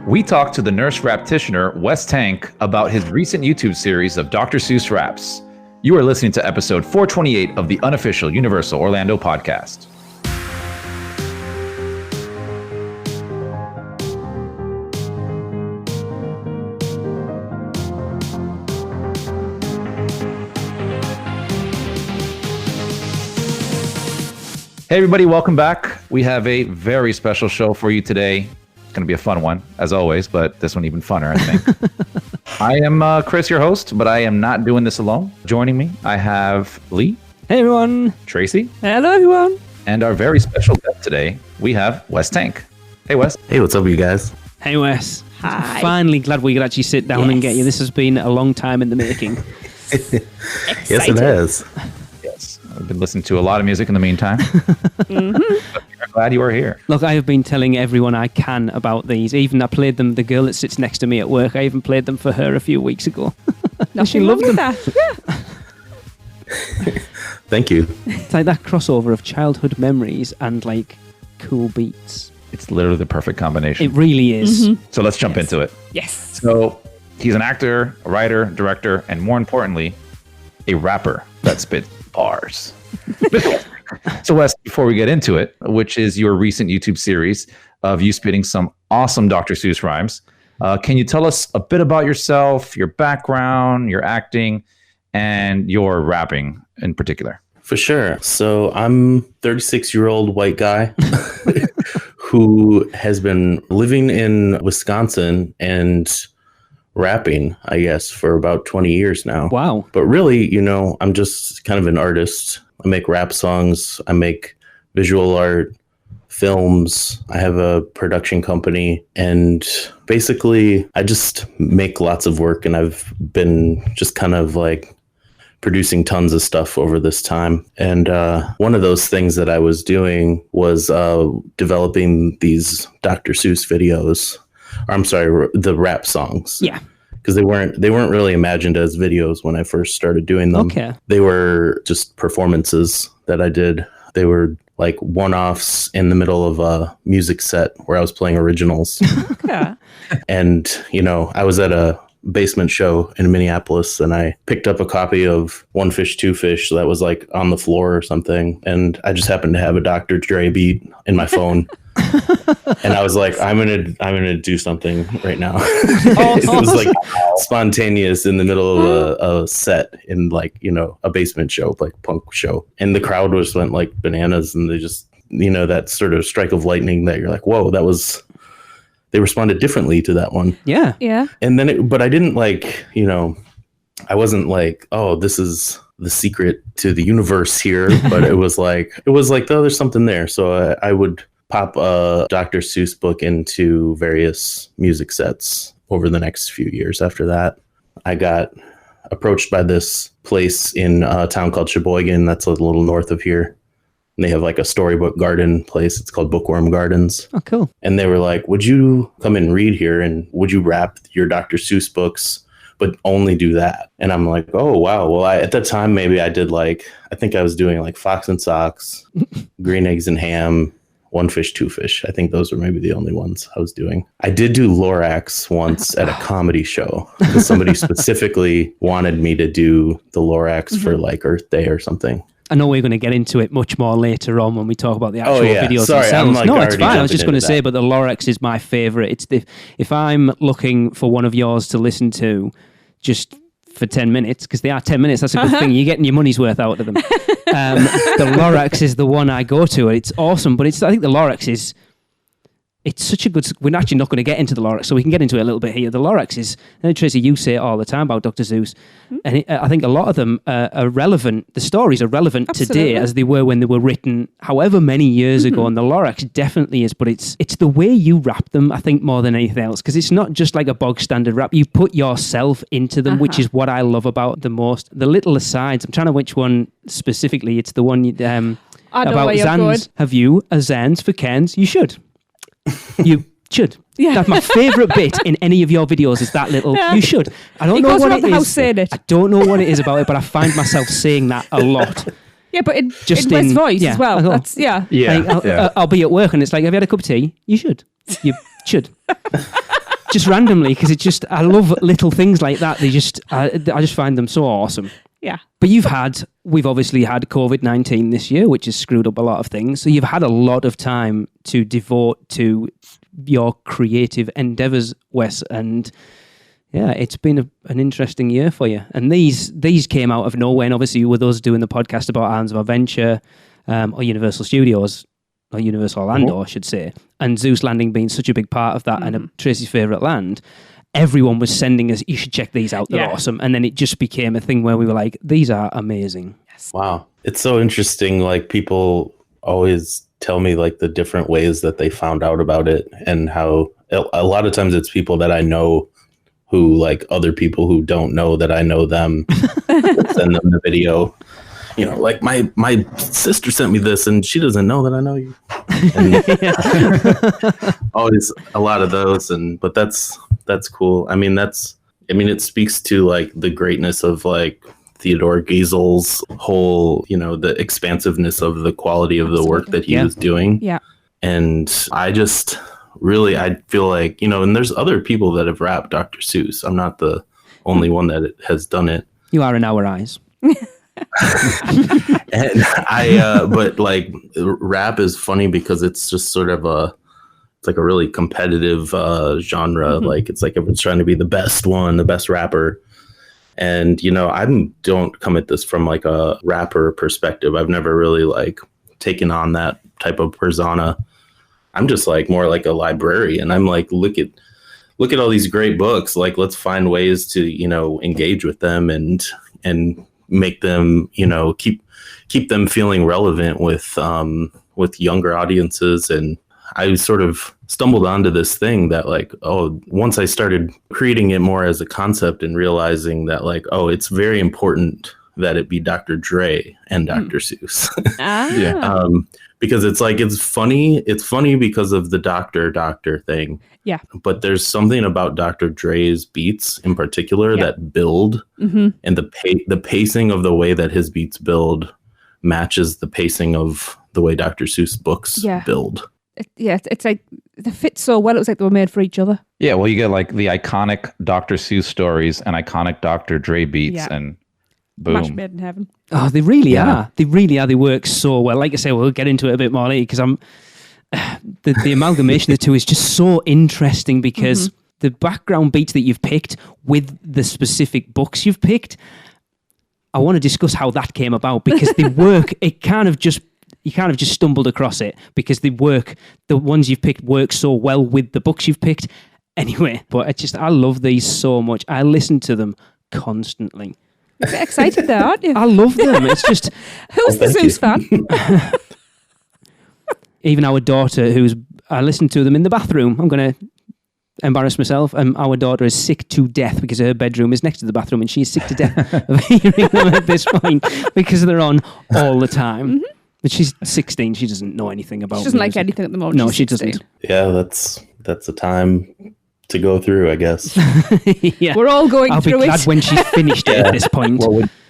we talked to the Nurse Raptitioner Wes Tank about his recent YouTube series of Dr. Seuss raps. You are listening to episode 428 of the unofficial Universal Orlando podcast. Hey everybody, welcome back. We have a very special show for you today. It's going to be a fun one, as always, but this one even funner, I think. I am Chris, your host, but I am not doing this alone. Joining me, I have Lee. Hey everyone. Tracy. Hello everyone. And our very special guest today, we have Wes Tank. Hey Wes. Hey, what's up, you guys? Hey Wes. Hi. Finally glad we could actually sit down and get you. This has been a long time in the making. Yes, it has. I've been listening to a lot of music in the meantime. But I'm glad you are here. Look, I have been telling everyone I can about these. Even I played them, the girl that sits next to me at work, I even played them for her a few weeks ago. She loved them. Yeah. Thank you. It's like that crossover of childhood memories and like cool beats. It's literally the perfect combination. It really is. Mm-hmm. So let's jump into it. Yes. So he's an actor, a writer, director, and more importantly, a rapper that spits bars. So Wes, before we get into it, which is your recent YouTube series of you spitting some awesome Dr. Seuss rhymes, can you tell us a bit about yourself, your background, your acting, and your rapping in particular? For sure. So I'm 36-year-old white guy who has been living in Wisconsin and rapping, I guess, for about 20 years now. Wow. But really, I'm just kind of an artist. I make rap songs. I make visual art, films. I have a production company. And basically, I just make lots of work. And I've been just kind of like producing tons of stuff over this time. And one of those things that I was doing was developing these Dr. Seuss videos. I'm sorry, the rap songs. Yeah. Because they weren't really imagined as videos when I first started doing them. Okay. They were just performances that I did. They were like one-offs in the middle of a music set where I was playing originals. Yeah. And, I was at a basement show in Minneapolis and I picked up a copy of One Fish, Two Fish that was like on the floor or something. And I just happened to have a Dr. Dre beat in my phone. And I was like, I'm gonna do something right now. It was like spontaneous in the middle of a set in like, a basement show, like punk show. And the crowd went like bananas and they just, that sort of strike of lightning that you're like, whoa, they responded differently to that one. Yeah. Yeah. And then, but I didn't like, I wasn't like, oh, this is the secret to the universe here. But it was like, oh, there's something there. So I would pop a Dr. Seuss book into various music sets over the next few years. After that, I got approached by this place in a town called Sheboygan. That's a little north of here. And they have like a storybook garden place. It's called Bookworm Gardens. Oh, cool. And they were like, would you come and read here? And would you rap your Dr. Seuss books, but only do that? And I'm like, oh, wow. Well, at that time, maybe I did I think I was doing like Fox and Socks, Green Eggs and Ham, One Fish, Two Fish. I think those were maybe the only ones I was doing. I did do Lorax once at a comedy show because somebody specifically wanted me to do the Lorax for like Earth Day or something. I know we're going to get into it much more later on when we talk about the actual videos Sorry, themselves. No, it's fine. I was just going to that. say, but the Lorax is my favorite. If I'm looking for one of yours to listen to just for 10 minutes, because they are 10 minutes, that's a good thing. You're getting your money's worth out of them. The Lorax is the one I go to, and it's awesome. But I think the Lorax is, it's such a good, we're actually not going to get into the Lorax, so we can get into it a little bit here. The Lorax is, and Tracy, you say it all the time about Dr. Seuss, and I think a lot of them are relevant, the stories are relevant today as they were when they were written however many years ago, and the Lorax definitely is, but it's the way you rap them, I think, more than anything else, because it's not just like a bog standard rap, you put yourself into them, which is what I love about the most. The little asides, I'm trying to which one specifically, it's the one I know about where you're Zans. going. Have you a Zans for Kens? You should. You should. Yeah. That's my favourite bit in any of your videos is that little, you should. I don't know what it is. I don't know what it is about it, but I find myself saying that a lot. Yeah, but in Just Wes' in- voice yeah, as well. I go, That's, yeah. Yeah. Like, I'll be at work and it's like, have you had a cup of tea? You should. You should. just randomly, because I love little things like that. I just find them so awesome. Yeah. But we've obviously had COVID-19 this year, which has screwed up a lot of things. So you've had a lot of time to devote to your creative endeavors, Wes, and yeah, it's been an interesting year for you. And these came out of nowhere, and obviously with us doing the podcast about Islands of Adventure, or Universal Studios, or Universal Orlando, I should say, and Zeus Landing being such a big part of that, and Tracy's favourite land, everyone was sending us, you should check these out, they're awesome. And then it just became a thing where we were like, these are amazing. Yes. Wow. It's so interesting. Like, people always tell me like the different ways that they found out about it, and how a lot of times it's people that I know who, like, other people who don't know that I know them, send them the video. You know, like, my sister sent me this and she doesn't know that I know you. And always a lot of those. But that's cool. I mean, it speaks to like the greatness of like Theodore Geisel's whole, you know, the expansiveness of the quality of the work that he was doing. Yeah. And I feel like, you know, and there's other people that have rapped Dr. Seuss. I'm not the only one that has done it. You are in our eyes. And but like, rap is funny because it's just sort of it's like a really competitive genre. Like, it's like everyone's trying to be the best rapper. And, you know, I don't come at this from like a rapper perspective. I've never really like taken on that type of persona. I'm just like more like a librarian. I'm like, look at all these great books. Like, let's find ways to, you know, engage with them and make them, you know, keep them feeling relevant with younger audiences. And I sort of stumbled onto this thing that like, once I started creating it more as a concept and realizing that like, it's very important that it be Dr. Dre and Dr. Seuss. Because it's like, it's funny because of the doctor thing. Yeah. But there's something about Dr. Dre's beats in particular that build, and the pacing of the way that his beats build matches the pacing of the way Dr. Seuss books build. It's like they fit so well. It was like they were made for each other. Yeah, well, you get like the iconic Dr. Seuss stories and iconic Dr. Dre beats, and boom. Match made in heaven. Oh, they really are. They really are. They work so well. Like I say, we'll get into it a bit more later, because the amalgamation of the two is just so interesting, because the background beats that you've picked with the specific books you've picked, I want to discuss how that came about, because they work. You kind of just stumbled across it, because the ones you've picked work so well with the books you've picked. Anyway, but I love these so much. I listen to them constantly. You're a bit excited there, aren't you? I love them. It's just... Who's the Zeus fan? Even our daughter, I listen to them in the bathroom. I'm going to embarrass myself. Our daughter is sick to death because her bedroom is next to the bathroom, and she's sick to death of hearing them at this point, because they're on all the time. But she's 16. She doesn't know anything about She doesn't music. like anything at the moment. No, She's she 16. doesn't. Yeah, that's a time to go through, I guess. Yeah. We're all going I'll through be glad it. when she's finished it at this point.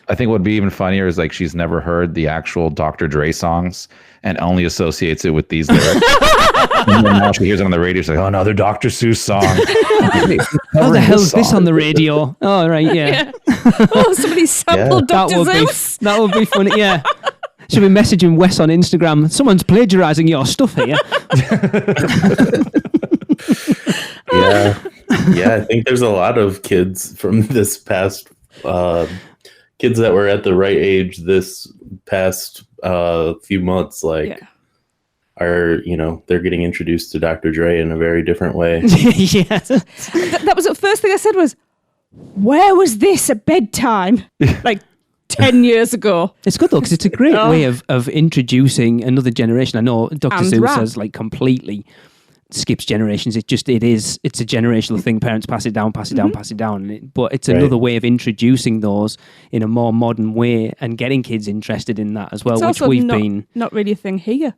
I think what would be even funnier is like she's never heard the actual Dr. Dre songs and only associates it with these lyrics. And then now she hears it on the radio. She's like, oh, another Dr. Seuss song. How the hell is this on the radio? Oh, right, yeah. Oh, somebody sampled Dr. Zeus. That would be funny, yeah. She'll be messaging Wes on Instagram. Someone's plagiarizing your stuff here. Yeah, I think there's a lot of kids from this past, kids that were at the right age this past few months, are, you know, they're getting introduced to Dr. Dre in a very different way. Yeah. That was the first thing I said was, where was this at bedtime? Like 10 years ago. It's good though, because it's a great way of introducing another generation. I know Dr. Seuss has like completely skips generations. It's a generational thing. Parents pass it down. But it's another way of introducing those in a more modern way and getting kids interested in that as well, It's which also not really a thing here.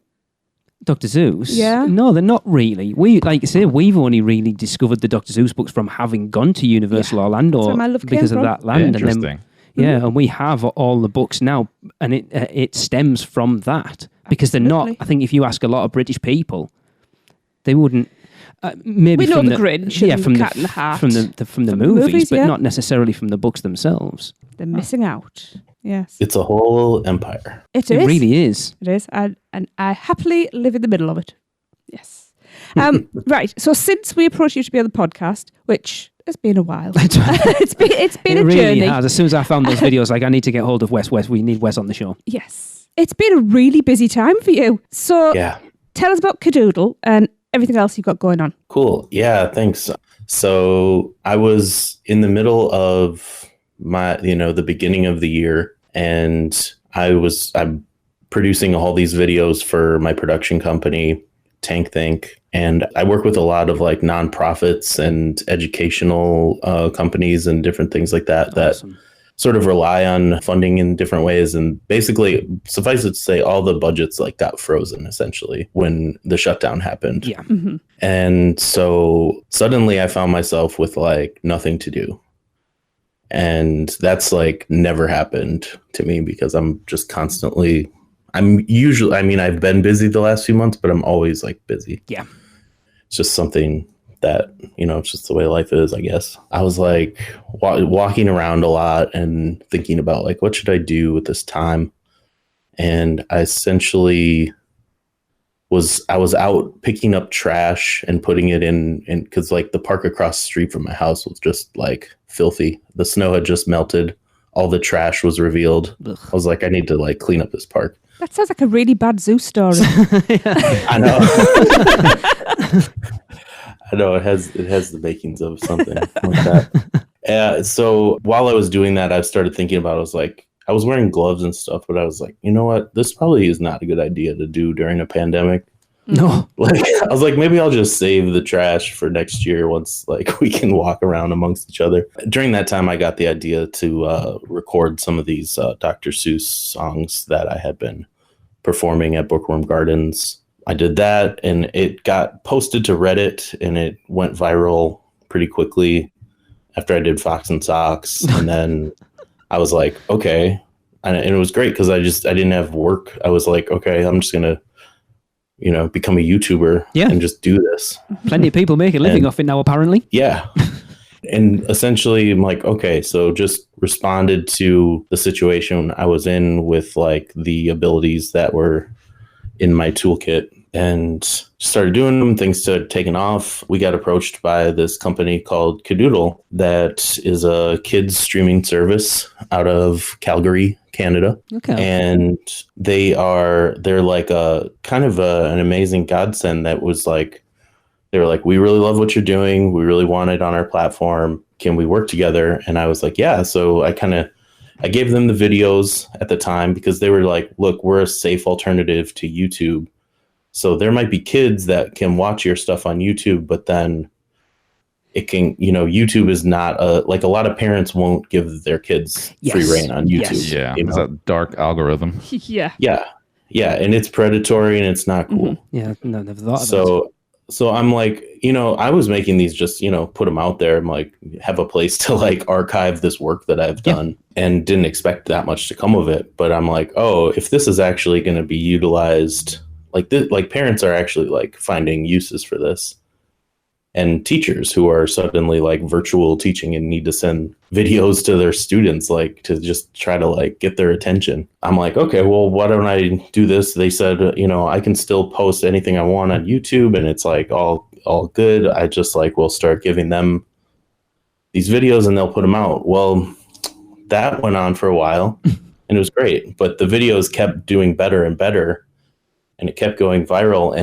Dr. Seuss? Yeah. No, they're not really. Like I say, we've only really discovered the Dr. Seuss books from having gone to Universal Orlando because of that land. Interesting. And we have all the books now, and it stems from that, because they're not. I think if you ask a lot of British people, they wouldn't. Maybe We know from the Grinch and from Cat in the Hat. from the movies, but yeah. not necessarily from the books themselves. They're missing out. Yes. It's a whole empire. It It is. really is. It is. And I happily live in the middle of it. Yes. Right. So since we approached you to be on the podcast, which has been a while, it's been It a really journey. has. As soon as I found those videos, like I need to get hold of Wes. We need Wes on the show. Yes. It's been a really busy time for you. So Yeah. tell us about Cadoodle and everything else you've got going on. Cool. Yeah, thanks. So I was in the middle of the beginning of the year, and I'm producing all these videos for my production company, Tank. And I work with a lot of like nonprofits and educational companies and different things like that Awesome. that sort of rely on funding in different ways. And basically, suffice it to say, all the budgets like got frozen essentially when the shutdown happened. Yeah. Mm-hmm. And so suddenly I found myself with like nothing to do. And that's like never happened to me because I'm just constantly, I've been busy the last few months, but I'm always like busy. Yeah. It's just something that, it's just the way life is, I guess. I was like walking around a lot and thinking about like, what should I do with this time? And I essentially I was out picking up trash and putting it in because like the park across the street from my house was just like filthy. The snow had just melted. All the trash was revealed. Ugh. I was like, I need to like clean up this park. That sounds like a really bad zoo story. I know. I know it has the makings of something like that. So while I was doing that, I started thinking about, I was wearing gloves and stuff, but I was like, you know what? This probably is not a good idea to do during a pandemic. No. Like, I was like, maybe I'll just save the trash for next year once like we can walk around amongst each other. During that time, I got the idea to record some of these Dr. Seuss songs that I had been performing at Bookworm Gardens. I did that and it got posted to Reddit and it went viral pretty quickly after I did Fox and Socks. And then I was like, okay. And it was great because I didn't have work. I was like, okay, I'm just going to, become a YouTuber and just do this. Plenty of people make a living off it now, apparently. Yeah. And essentially I'm like, okay, so just responded to the situation I was in with like the abilities that were in my toolkit and started doing them. Things started taking off. We got approached by this company called Cadoodle that is a kids streaming service out of Calgary, Canada. Okay. And they're like a kind of an amazing godsend that was like, they were like, we really love what you're doing. We really want it on our platform. Can we work together? And I was like, yeah. So I gave them the videos at the time because they were like, look, we're a safe alternative to YouTube. So there might be kids that can watch your stuff on YouTube, but then it can, YouTube is not like a lot of parents won't give their kids free reign on YouTube. Yes. Yeah. It's a dark algorithm. Yeah. Yeah. Yeah. And it's predatory and it's not cool. Mm-hmm. Yeah, no, never thought of that. So I'm like, I was making these just, put them out there. I'm like, have a place to like archive this work that I've done and didn't expect that much to come of it. But I'm like, oh, if this is actually going to be utilized like this, like parents are actually like finding uses for this. And teachers who are suddenly like virtual teaching and need to send videos to their students, like to just try to like get their attention. I'm like, okay, well, why don't I do this? They said, I can still post anything I want on YouTube and it's like all good. I just like, will start giving them these videos and they'll put them out. Well, that went on for a while and it was great, but the videos kept doing better and better and it kept going viral.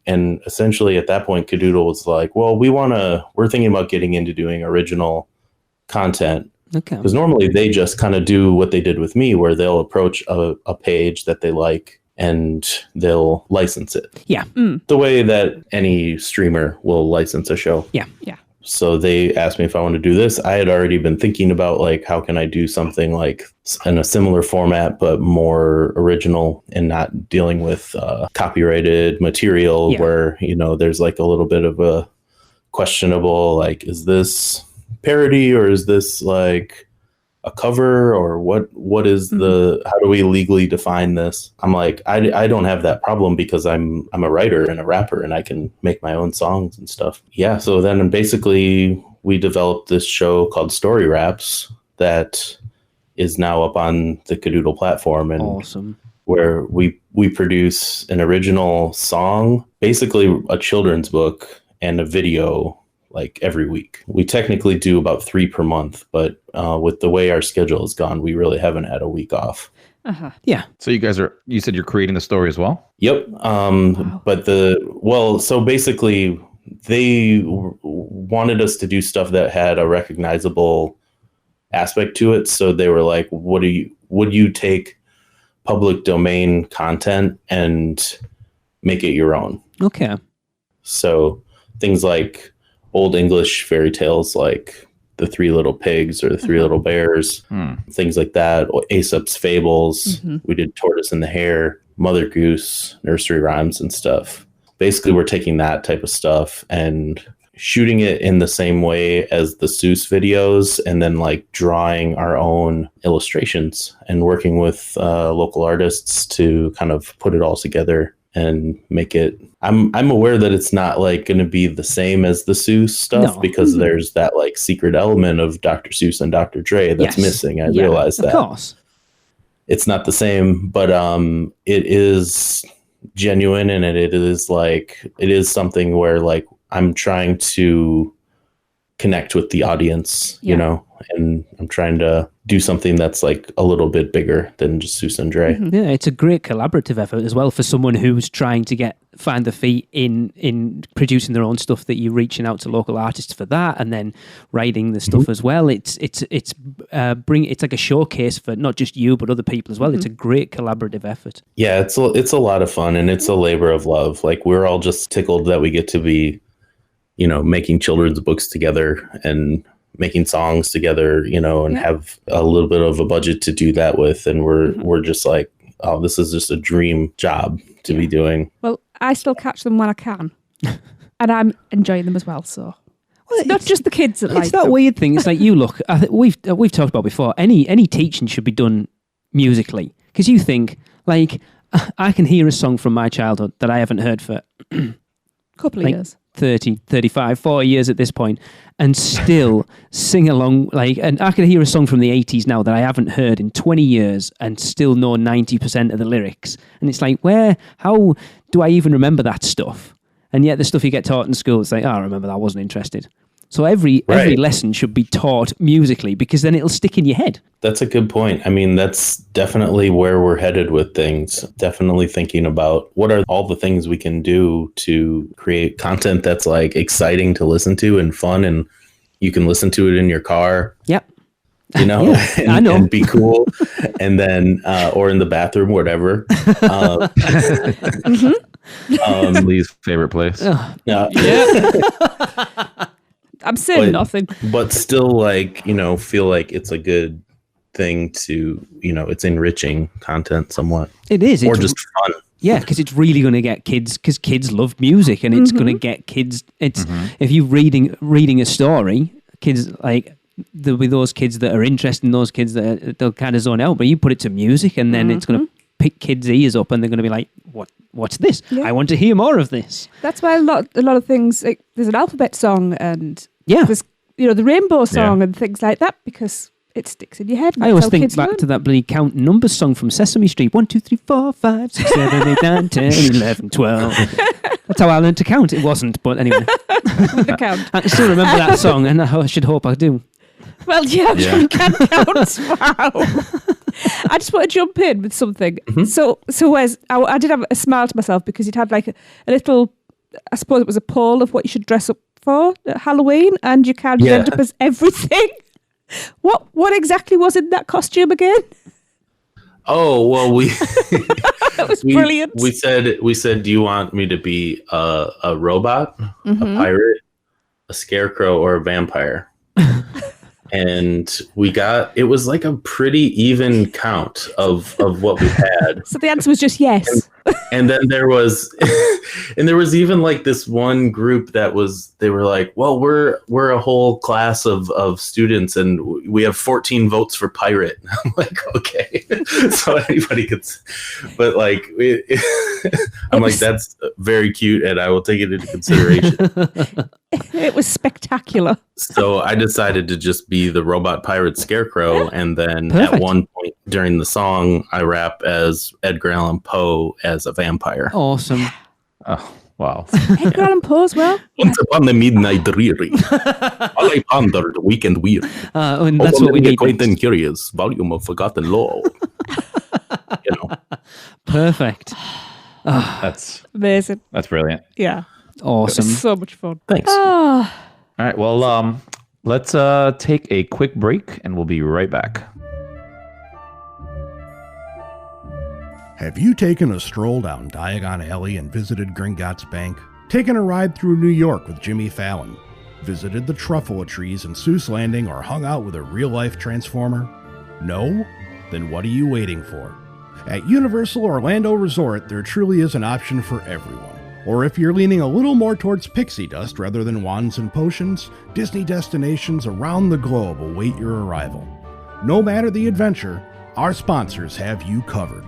And essentially at that point, Cadoodle was like, well, we're thinking about getting into doing original content. Okay. Because normally they just kind of do what they did with me, where they'll approach a page that they like and they'll license it. Yeah. The way that any streamer will license a show. Yeah. Yeah. So they asked me if I want to do this. I had already been thinking about like, how can I do something like in a similar format, but more original and not dealing with copyrighted material where, there's like a little bit of a questionable, like, is this parody or is this like a cover, or what is the, how do we legally define this? I'm like, I don't have that problem because I'm a writer and a rapper and I can make my own songs and stuff. Yeah. So then basically we developed this show called Story Raps that is now up on the Cadoodle platform, and awesome, where we produce an original song, basically a children's book and a video, like every week. We technically do about 3 per month, but with the way our schedule has gone, we really haven't had a week off. Yeah. So you said you're creating the story as well? Yep. Wow. But so basically they wanted us to do stuff that had a recognizable aspect to it. So they were like, would you take public domain content and make it your own? Okay. So things like old English fairy tales like the Three Little Pigs or the Three Little Bears, things like that, or Aesop's Fables. We did Tortoise and the Hare, Mother Goose, nursery rhymes and stuff. Basically, we're taking that type of stuff and shooting it in the same way as the Seuss videos, and then like drawing our own illustrations and working with local artists to kind of put it all together and make it. I'm aware that it's not like going to be the same as the Seuss stuff, because there's that like secret element of Dr. Seuss and Dr. Dre that's missing. I realize that. Of course. It's not the same, but it is genuine, and it is something where like I'm trying to connect with the audience, you know, and I'm trying to do something that's like a little bit bigger than just Seuss and Dre. Yeah, it's a great collaborative effort as well for someone who's trying to find the feet in producing their own stuff, that you're reaching out to local artists for that, and then writing the stuff as well. It's like a showcase for not just you but other people as well. It's a great collaborative effort. Yeah, it's a lot of fun, and it's a labor of love. Like, we're all just tickled that we get to be, you know, making children's books together and making songs together, you know, and have a little bit of a budget to do that with. And we're just like, oh, this is just a dream job to be doing. Well, I still catch them when I can, and I'm enjoying them as well. So it's not just the kids that like it's that them. weird thing. It's like, you look, I think we've talked about before, any teaching should be done musically, because you think, like, I can hear a song from my childhood that I haven't heard for Couple of years. 30, 35, 40 years at this point, and still sing along. Like, and I can hear a song from the 80s now that I haven't heard in 20 years and still know 90% of the lyrics. And it's like, how do I even remember that stuff? And yet the stuff you get taught in school, it's like, oh, I remember that, I wasn't interested. So every lesson should be taught musically, because then it'll stick in your head. That's a good point. I mean, that's definitely where we're headed with things. Definitely thinking about what are all the things we can do to create content that's like exciting to listen to and fun, and you can listen to it in your car. Yep. You know, I know. And be cool. And then, or in the bathroom, whatever. Lee's favorite place. I'm saying nothing. But still, like, you know, feel like it's a good thing to, you know, it's enriching content somewhat. It is. Or just fun. Yeah, because it's really going to get kids, because kids love music, and it's going to get kids. It's if you're reading a story, kids, like, there'll be those kids that are interested in those kids that they'll kind of zone out, but you put it to music, and then it's going to pick kids' ears up, and they're going to be like, what's this? Yeah. I want to hear more of this. That's why a lot of things, like, there's an alphabet song, and there's, you know, the rainbow song and things like that, because it sticks in your head. I always think back to that bloody count numbers song from Sesame Street. 1, 2, 3, 4, 5, 6, 7, 8, 9, 10, 11, 12. That's how I learned to count. It wasn't, but anyway. The count. I can still remember that song, and I should hope I do. Well, I'm sure you can count. Wow. I just want to jump in with something. So Wes, I did have a smile to myself, because you'd had like a little, I suppose it was a poll of what you should dress up for at Halloween, and you can end up as everything. What exactly was in that costume again? Oh, well, that was brilliant. We said, do you want me to be a robot, a pirate, a scarecrow, or a vampire? And it was like a pretty even count of what we had. So the answer was just yes. And then there was even like this one group they were like, well, we're a whole class of students and we have 14 votes for pirate. I'm like, okay. So anybody could, but like, I'm like, that's very cute and I will take it into consideration. It was spectacular. So I decided to just be the robot pirate Scarecrow. And then Perfect. At one point during the song, I rap as Edgar Allan Poe as a vampire. Awesome. Oh, wow. Edgar Allan Poe as well. Once upon the midnight dreary, while I pondered the weekend weary. And that's what we need. Quaint and curious, volume of forgotten lore. Perfect. That's Amazing. brilliant. Yeah. Awesome. It was so much fun. Thanks. All right. Well, let's take a quick break and we'll be right back. Have you taken a stroll down Diagon Alley and visited Gringotts Bank? Taken a ride through New York with Jimmy Fallon? Visited the Truffle Trees in Seuss Landing or hung out with a real-life Transformer? No? Then what are you waiting for? At Universal Orlando Resort, there truly is an option for everyone. Or if you're leaning a little more towards pixie dust rather than wands and potions, Disney destinations around the globe await your arrival. No matter the adventure, our sponsors have you covered.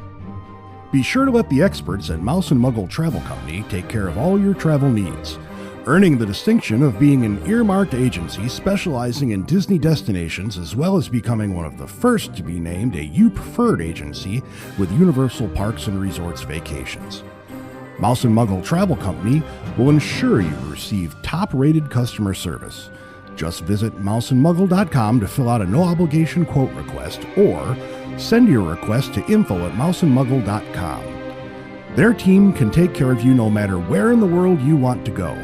Be sure to let the experts at Mouse Muggle Travel Company take care of all your travel needs, earning the distinction of being an earmarked agency specializing in Disney destinations, as well as becoming one of the first to be named a U Preferred agency with Universal Parks and Resorts Vacations. Mouse Muggle Travel Company will ensure you receive top-rated customer service. Just visit mouseandmuggle.com to fill out a no-obligation quote request, or send your request to info@mouseandmuggle.com. Their team can take care of you no matter where in the world you want to go.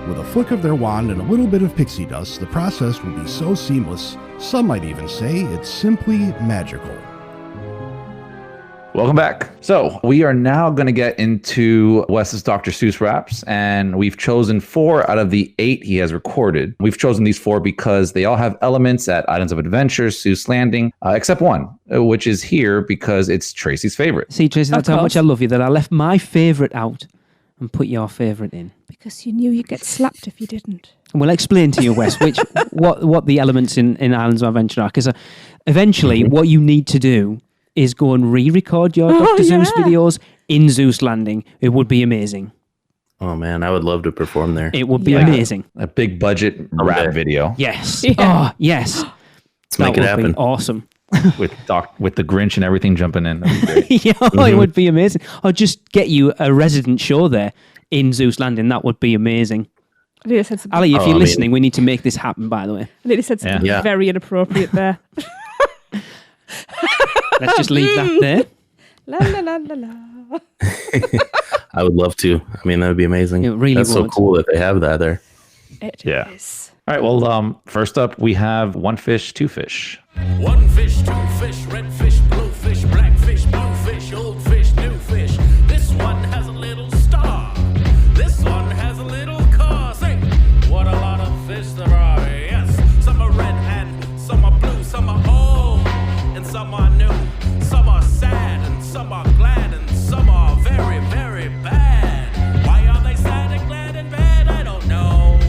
With a flick of their wand and a little bit of pixie dust, the process will be so seamless, some might even say it's simply magical. Welcome back. So we are now going to get into Wes's Dr. Seuss raps, and we've chosen 4 out of the 8 he has recorded. We've chosen these 4 because they all have elements at Items of Adventure, Seuss Landing, except one, which is here because it's Tracy's favorite. See, Tracy, that's how much I love you, that I left my favourite out and put your favourite in. Because you knew you'd get slapped if you didn't. And we'll explain to you, Wes, what the elements in Islands of Adventure are, because eventually what you need to do is go and re-record your Dr. Seuss videos in Zeus Landing. It would be amazing. Oh man, I would love to perform there. It would be amazing. A big budget rap video. Yes. Yeah. Oh, yes. Let's make it happen. Awesome. with the Grinch and everything jumping in. That'd be great. Yeah, it would be amazing. Or just get you a resident show there in Zeus Landing. That would be amazing. I think I said something, Ali, if you're listening, we need to make this happen, by the way. I think I said something very inappropriate there. Let's just leave that there. La la la la la. I would love to. I mean, that would be amazing. It really That's so would. cool that they have that there. It Yeah. is. All right. Well, first up, we have One Fish, Two Fish. One fish, two fish, red fish, blue fish, black fish, blue fish, old fish, new fish. This one has a little star. This one has a little car. Say, what a lot of fish there are. Yes, some are red and some are blue, some are old and some are new. Some are sad and some are glad and some are very, very bad. Why are they sad and glad and bad? I don't know.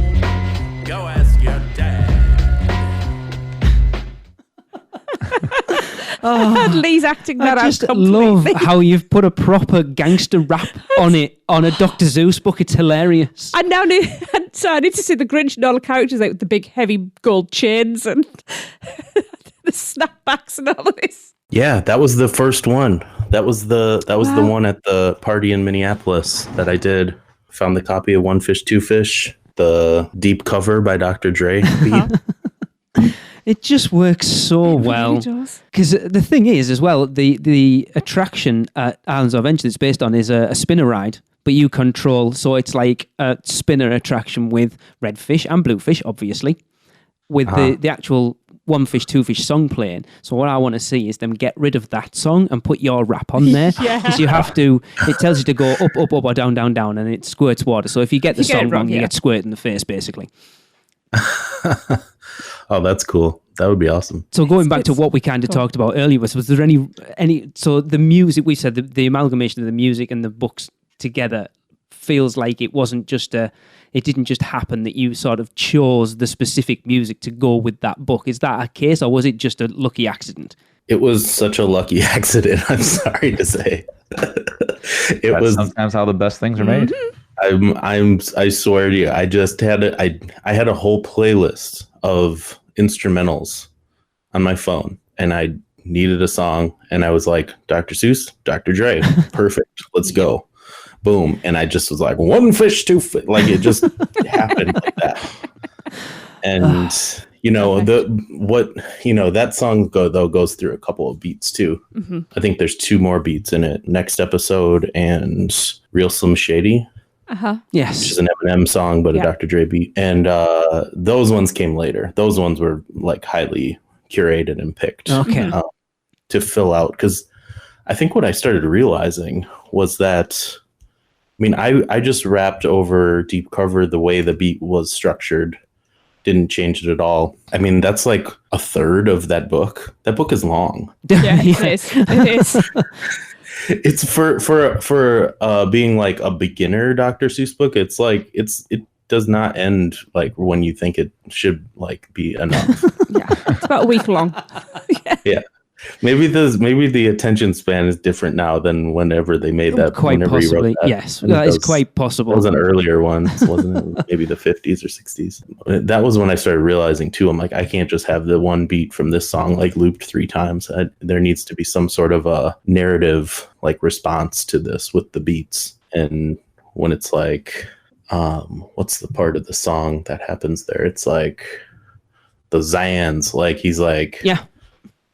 Go ask your dad. Lee's acting that I out just love completely. how you've put a proper gangster rap on it, on a Dr. Seuss book. It's hilarious. I now need, so I need to see the Grinch and all the characters like with the big heavy gold chains and the snapbacks and all of this. Yeah, that was the first one. That was the one at the party in Minneapolis that I did. Found the copy of One Fish, Two Fish, the deep cover by Dr. Dre beat. It just works so well. does. Because the thing is, as well, the attraction at Islands of Adventure that's based on is a spinner ride, but you control, so it's like a spinner attraction with red fish and blue fish, obviously, with the actual One Fish, Two Fish song playing. So what I want to see is them get rid of that song and put your rap on there. Because you have to, it tells you to go up, up, up, or down, down, down, and it squirts water. So if you get the song wrong, you get squirted in the face, basically. Oh, that's cool. That would be awesome. So going back to what we kind of talked about earlier, was there any? So the music, we said the amalgamation of the music and the books together feels like it wasn't just it didn't just happen that you sort of chose the specific music to go with that book. Is that a case, or was it just a lucky accident? It was such a lucky accident. I'm sorry to say. That's was sometimes how the best things are made. I swear to you, I just had I had a whole playlist of instrumentals on my phone, and I needed a song, and I was like, Dr. Seuss, Dr. Dre, perfect, let's go. Boom. And I just was like, one fish, two fish. Like, it just happened like that. And that song goes through a couple of beats too. Mm-hmm. I think there's 2 more beats in it. Next Episode and Real Slim Shady. Yes. Which is an Eminem song, but a Dr. Dre beat. And those ones came later. Those ones were like highly curated and picked to fill out. Because I think what I started realizing was that, I just rapped over Deep Cover the way the beat was structured. Didn't change it at all. That's like a third of that book. That book is long. Yeah, it is. It's for being like a beginner Dr. Seuss book. It's like it does not end like when you think it should like be enough. Yeah, it's about a week long. Yeah. Maybe the attention span is different now than whenever they made that. Quite possibly, yes. That is quite possible. It was an earlier one, wasn't it? Maybe the 50s or 60s. That was when I started realizing too, I'm like, I can't just have the one beat from this song like looped 3 times. There needs to be some sort of a narrative like response to this with the beats. And when it's like, what's the part of the song that happens there? It's like the Zans, like he's like, yeah,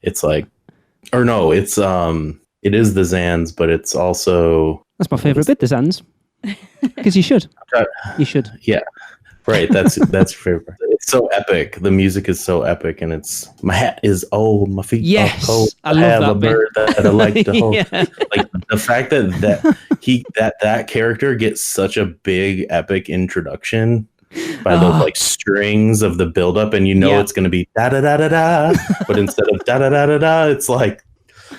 it's like, or no, it's it is the Zans, but it's also, that's my favorite bit, the Zans, because you should. Yeah, right. That's your favorite. It's so epic. The music is so epic, and it's my hat is old, my feet yes, are cold. I love have that a bit. bird that I like to hold. Yeah. Like the fact that character gets such a big epic introduction by those like strings of the buildup, and it's going to be da da da da da, but instead of da da da da da, it's like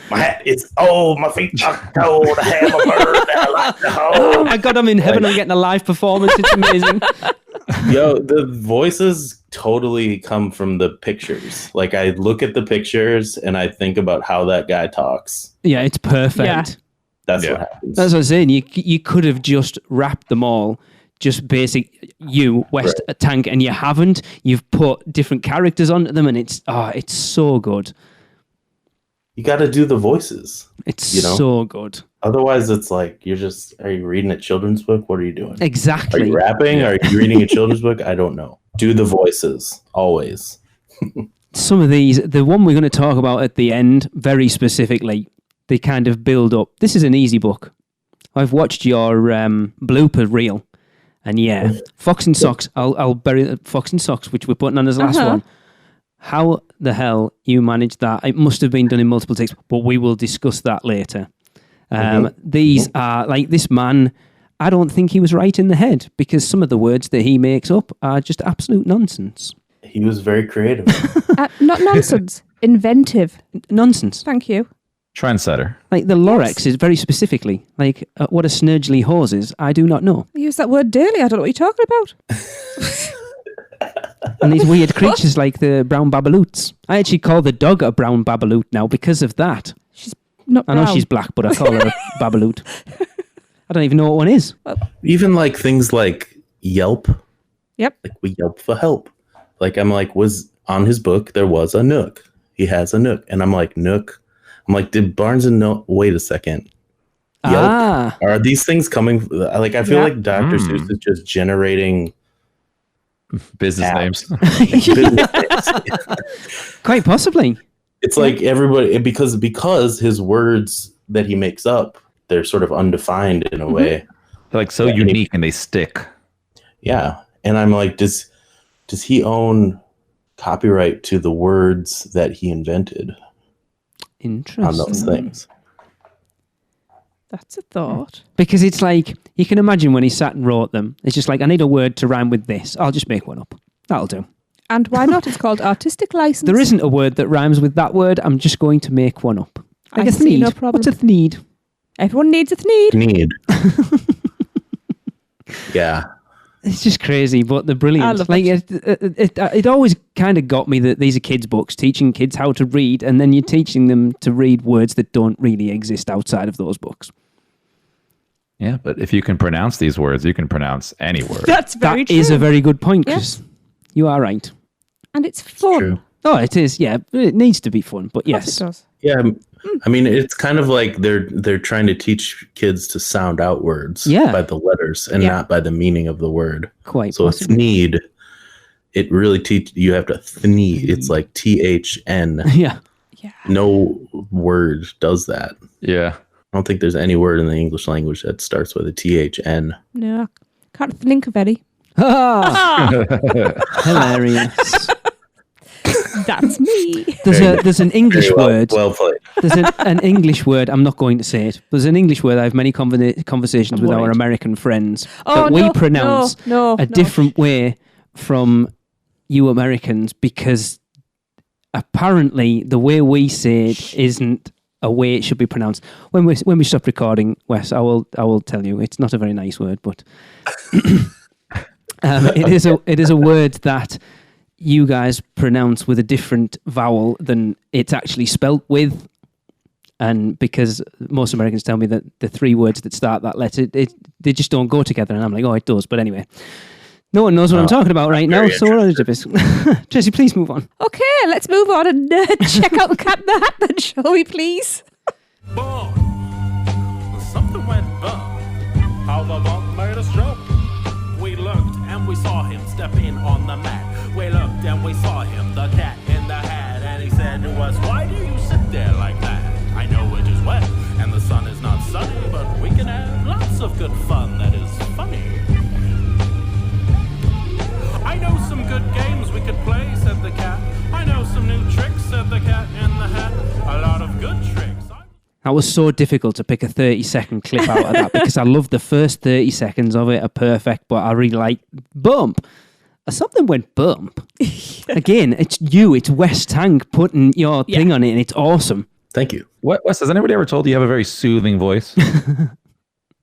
my hat is old, my feet are cold, I have a bird that I like to hold. Oh my god, I'm in heaven! I'm getting a live performance. It's amazing. Yo, the voices totally come from the pictures. Like I look at the pictures and I think about how that guy talks. Yeah, it's perfect. Yeah. That's what happens. That's what I'm saying. You could have just wrapped them all. Just basic Wes Tank, and you haven't. You've put different characters onto them, and it's so good. You got to do the voices. It's so good. Otherwise, it's like are you reading a children's book? What are you doing? Exactly. Are you rapping? Yeah. Are you reading a children's book? I don't know. Do the voices always. Some of these, the one we're going to talk about at the end, very specifically, they kind of build up. This is an easy book. I've watched your blooper reel. And Fox and Socks, I'll bury the Fox and Socks, which we're putting on as the last one. How the hell you managed that? It must have been done in multiple takes, but we will discuss that later. These are, like, this man, I don't think he was right in the head, because some of the words that he makes up are just absolute nonsense. He was very creative. Not nonsense, inventive. Nonsense. Thank you. Trendsetter. Like the Lorex is very specifically, like what a snurgly hose is, I do not know. I use that word daily, I don't know what you're talking about. And these weird creatures like the brown babaloots. I actually call the dog a brown babaloot now because of that. She's not brown. I know she's black, but I call her a babaloot. I don't even know what one is. Even like things like Yelp. Yep. Like we Yelp for help. Like I'm like, was on his book, there was a Nook. He has a Nook. And I'm like, Nook. I'm like, did Barnes and Noble, wait a second. Yelp? Are these things coming? Like, I feel like Dr. Seuss is just generating business names. Quite possibly. It's like everybody, because his words that he makes up, they're sort of undefined in a way. They're like so unique and they stick. Yeah. And I'm like, does he own copyright to the words that he invented? Interesting. On those things. That's a thought. Because it's like, you can imagine when he sat and wrote them, it's just like, I need a word to rhyme with this. I'll just make one up. That'll do. And why not? It's called artistic license. There isn't a word that rhymes with that word. I'm just going to make one up. Like I a see, thneed. no problem. What's a thneed? Everyone needs a thneed. Need. Yeah. It's just crazy, but they're I brilliant. love Like it always kind of got me that these are kids' books, teaching kids how to read, and then you're teaching them to read words that don't really exist outside of those books. Yeah, but if you can pronounce these words, you can pronounce any word. That's very That true. is a very good point, Yes. Chris. You are right. And it's fun. True. Oh, it is. Yeah, it needs to be fun, but Of course yes. it does. Yeah. I mean, it's kind of like they're trying to teach kids to sound out words by the letters and not by the meaning of the word. Quite So possibly. thneed, it really you have to thneed. It's like THN. Yeah. Yeah. No word does that. Yeah. I don't think there's any word in the English language that starts with a THN. No, I can't think of any. Ah, hilarious. That's me. There's an English Very well, word. well played. There's an English word. I'm not going to say it. There's an English word. I have many conversations I'm with our worried. American friends Oh, that we no, pronounce no, a different way from you Americans, because apparently the way we say it isn't a way it should be pronounced. When we stop recording, Wes, I will tell you it's not a very nice word, but it is a word that you guys pronounce with a different vowel than it's actually spelt with. And because most Americans tell me that the three words that start that letter, they just don't go together. And I'm like, oh, it does. But anyway, no one knows what I'm talking about right now. So we're Tracy, please move on. Okay, let's move on and check out the Cat in the Hat then, shall we please? Boom! Something went bump. How the bump made us jump. We looked and we saw him step in on the mat. We looked and we saw him, the cat in the hat. And he said to us, why do you sit there like that? I know it is wet and the sun is not sunny, but we can have lots of good fun that is funny. I know some good games we could play, said the cat. I know some new tricks, said the cat in the hat. A lot of good tricks. That was so difficult to pick a 30-second clip out of that because I love the first 30 seconds of it are perfect, but I really like bump. Something went bump. Again, it's Wes Tank putting your thing on it, and it's awesome. Thank you. Wes, has anybody ever told you have a very soothing voice?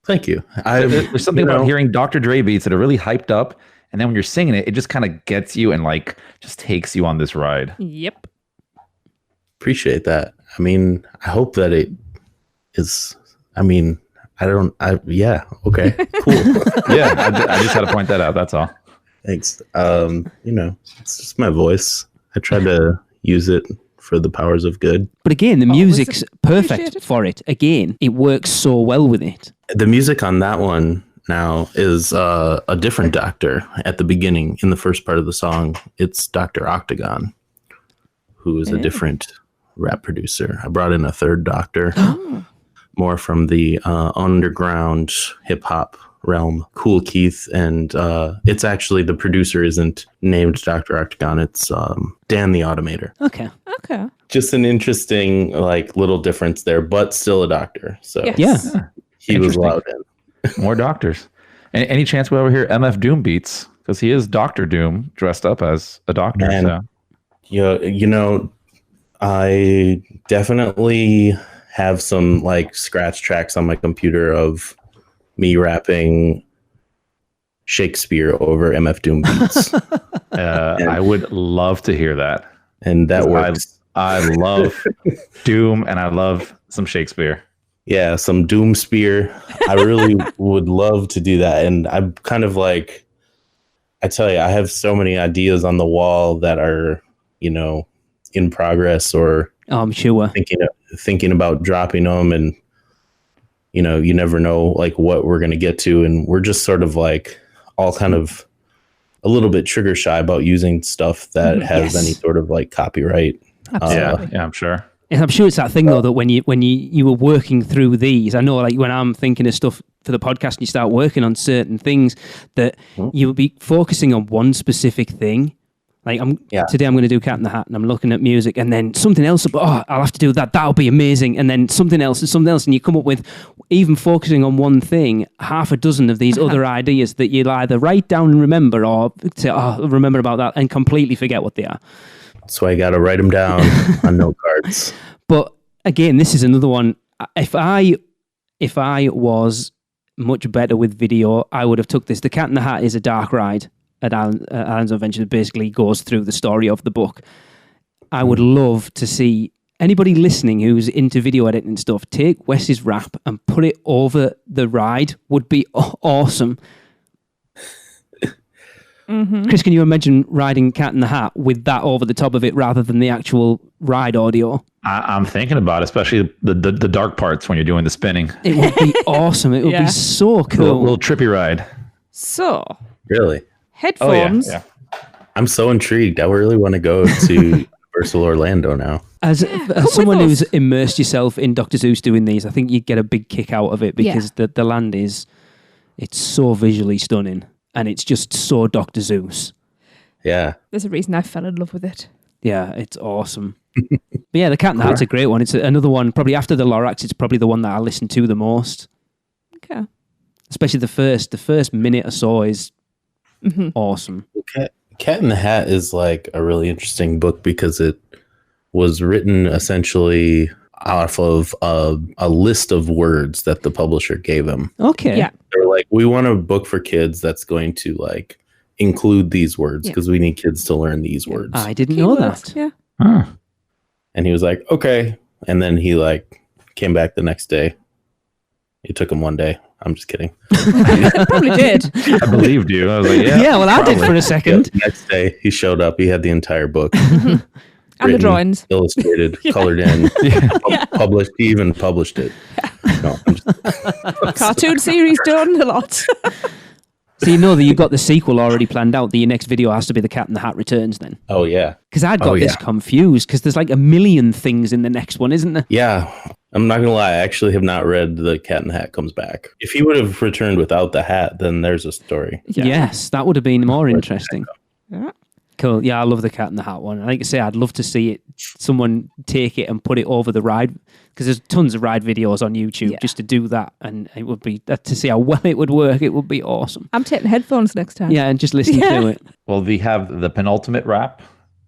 Thank you. There's something about hearing Dr. Dre beats that are really hyped up, and then when you're singing it, it just kind of gets you and like just takes you on this ride. Yep. Appreciate that. I mean, I hope that it is. I mean, yeah. Okay. Cool. Yeah, I just had to point that out. That's all. Thanks. It's just my voice. I try to use it for the powers of good. But again, the music's perfect appreciated. for it. Again, it works so well with it. The music on that one now is a different doctor at the beginning. In the first part of the song, it's Dr. Octagon, who is a different rap producer. I brought in a third doctor, more from the underground hip hop realm, Cool Keith, and it's actually the producer isn't named Dr. Octagon. It's Dan the Automator. Okay. Okay. Just an interesting little difference there, but still a doctor. So Yes. Yeah. he was Interesting. allowed in. More doctors. Any chance we'll ever hear MF Doom beats? Because he is Dr. Doom dressed up as a doctor. Man. So. You know, I definitely have some scratch tracks on my computer of me rapping Shakespeare over MF Doom beats. I would love to hear that. And that works. I love Doom and I love some Shakespeare. Yeah, some Doom Spear. I really would love to do that. And I'm kind of I tell you, I have so many ideas on the wall that are, in progress or I'm sure. thinking about dropping them. And, you never know what we're going to get to. And we're just sort of all kind of a little bit trigger shy about using stuff that has any sort of copyright. Absolutely. Yeah, I'm sure. And I'm sure it's that thing though that when you were working through these, I know when I'm thinking of stuff for the podcast and you start working on certain things that you would be focusing on one specific thing, Like today I'm going to do Cat in the Hat, and I'm looking at music, and then something else. Oh, I'll have to do that. That'll be amazing. And then something else, and you come up with, even focusing on one thing, half a dozen of these other ideas that you'll either write down and remember, or say, "Oh, I'll remember about that," and completely forget what they are. That's why I got to write them down on note cards. But again, this is another one. If I was much better with video, I would have took this. The Cat in the Hat is a dark ride at Alan's Adventure. That basically goes through the story of the book. I would love to see anybody listening who's into video editing and stuff, take Wes's rap and put it over the ride. Would be awesome. Chris, can you imagine riding Cat in the Hat with that over the top of it rather than the actual ride audio? I'm thinking about it, especially the dark parts when you're doing the spinning. It would be awesome. It would be so cool. Little trippy ride. So, Really? headphones. Oh, yeah. I'm so intrigued. I really want to go to Universal Orlando now. As someone with who's us. immersed yourself in Dr Seuss doing these, I think you'd get a big kick out of it because the land it's so visually stunning and it's just so Dr Seuss. Yeah. There's a reason I fell in love with it. Yeah, it's awesome. But yeah, the Cat in the Hat's a great one. It's another one, probably after the Lorax, it's probably the one that I listen to the most. Okay. Especially the first minute or so is awesome. Cat in the Hat is like a really interesting book because it was written essentially off of a list of words that the publisher gave him. Okay. Yeah. They were like, we want a book for kids that's going to like include these words because we need kids to learn these words. I didn't know Keywords, that. Yeah. Huh. And he was like, okay. And then he like came back the next day. It took him one day. I'm just kidding. Probably did. I believed you. I was like, yeah. Yeah, well, I did for a Yeah, second. the next day he showed up. He had the entire book. And the written, drawings. illustrated, colored in, published. He even published it. No, I'm just, Cartoon series done a lot. So you know that you've got the sequel already planned out, that your next video has to be the Cat in the Hat Returns then? oh yeah, Because I'd got this confused, because there's like a million things in the next one, isn't there? yeah. I'm not gonna lie. I actually have not read The Cat in the Hat Comes Back. If he would have returned without the hat, then there's a story. Yes, that would have been more interesting. Yeah. Cool. Yeah, I love the Cat in the Hat one. Like I say, I'd love to see it. Someone take it and put it over the ride, because there's tons of ride videos on YouTube just to do that, and it would be to see how well it would work. It would be awesome. I'm taking headphones next time. Yeah, and just listen to it. Well, we have the penultimate rap.